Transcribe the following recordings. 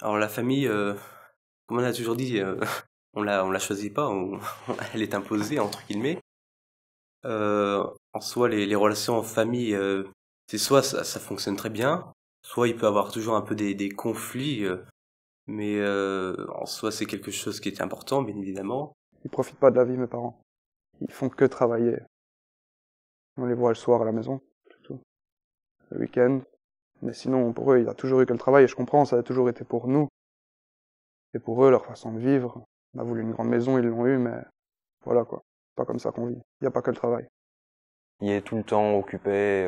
Alors la famille, comme on a toujours dit, on la choisit pas, elle est imposée entre guillemets. En soi, les relations en famille, c'est soit ça fonctionne très bien, soit il peut y avoir toujours un peu des conflits, mais en soi c'est quelque chose qui est important, bien évidemment. Ils profitent pas de la vie, mes parents. Ils font que travailler. On les voit le soir à la maison, plutôt. Le week-end. Mais sinon, pour eux, il a toujours eu que le travail, et je comprends, ça a toujours été pour nous. Et pour eux, leur façon de vivre. On a voulu une grande maison, ils l'ont eu, mais voilà quoi. Pas comme ça qu'on vit. Il n'y a pas que le travail. Il est tout le temps occupé,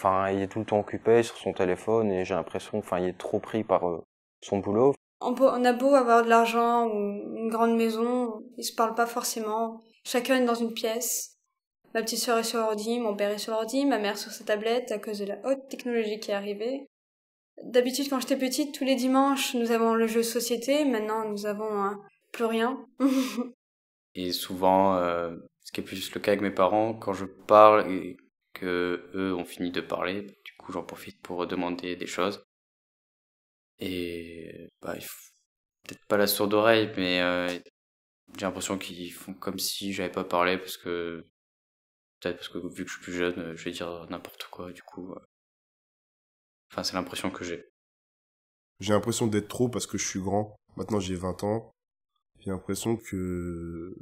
il est tout le temps occupé sur son téléphone et j'ai l'impression, il est trop pris par son boulot. On a beau avoir de l'argent ou une grande maison, ils se parlent pas forcément. Chacun est dans une pièce. Ma petite sœur est sur l'ordi, mon père est sur l'ordi, ma mère sur sa tablette à cause de la haute technologie qui est arrivée. D'habitude, quand j'étais petite, tous les dimanches, nous avons le jeu société. Maintenant, nous avons plus rien. Et souvent, ce qui est plus le cas avec mes parents, quand je parle et que eux ont fini de parler, du coup j'en profite pour demander des choses. Et il faut peut-être pas la sourde oreille, mais j'ai l'impression qu'ils font comme si j'avais pas parlé peut-être parce que vu que je suis plus jeune, je vais dire n'importe quoi. Du coup, c'est l'impression que j'ai. J'ai l'impression d'être trop parce que je suis grand. Maintenant, j'ai 20 ans. J'ai l'impression que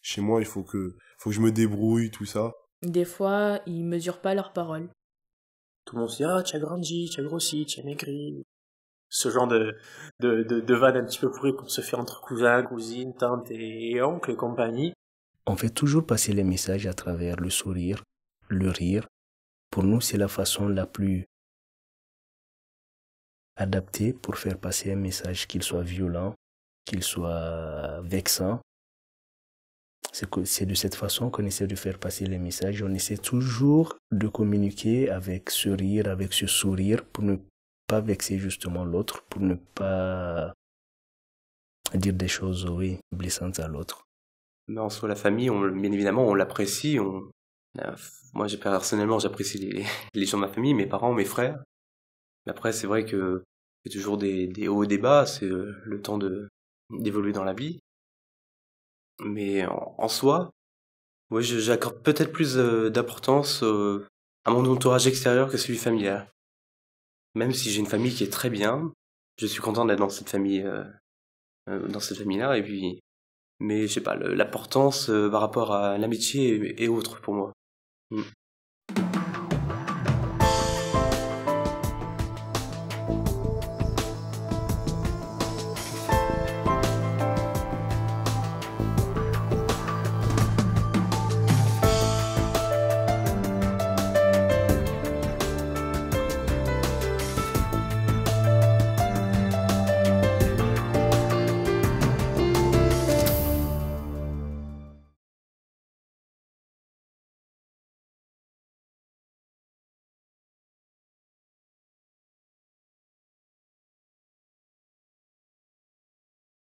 chez moi, il faut que je me débrouille, tout ça. Des fois, ils mesurent pas leurs paroles. Tout le monde se dit, ah, tu as grandi, tu as grossi, tu as maigri. Ce genre de vannes un petit peu pourries qu'on se fait entre cousins, cousines, tantes et oncles et compagnie. On fait toujours passer les messages à travers le sourire, le rire. Pour nous, c'est la façon la plus adaptée pour faire passer un message, qu'il soit violent, qu'il soit vexant. C'est de cette façon qu'on essaie de faire passer les messages. On essaie toujours de communiquer avec ce rire, avec ce sourire, pour ne pas vexer justement l'autre, pour ne pas dire des choses, oui, blessantes à l'autre. Mais en soi, la famille, bien évidemment, on l'apprécie. Moi, personnellement, j'apprécie les gens de ma famille, mes parents, mes frères. Mais après, c'est vrai que c'est toujours des hauts et des bas, c'est le temps d'évoluer dans la vie. Mais en soi, ouais, j'accorde peut-être plus d'importance à mon entourage extérieur que celui familial. Même si j'ai une famille qui est très bien, je suis content d'être dans cette famille, dans cette famille-là, et puis, mais je sais pas, l'importance par rapport à l'amitié est autre pour moi.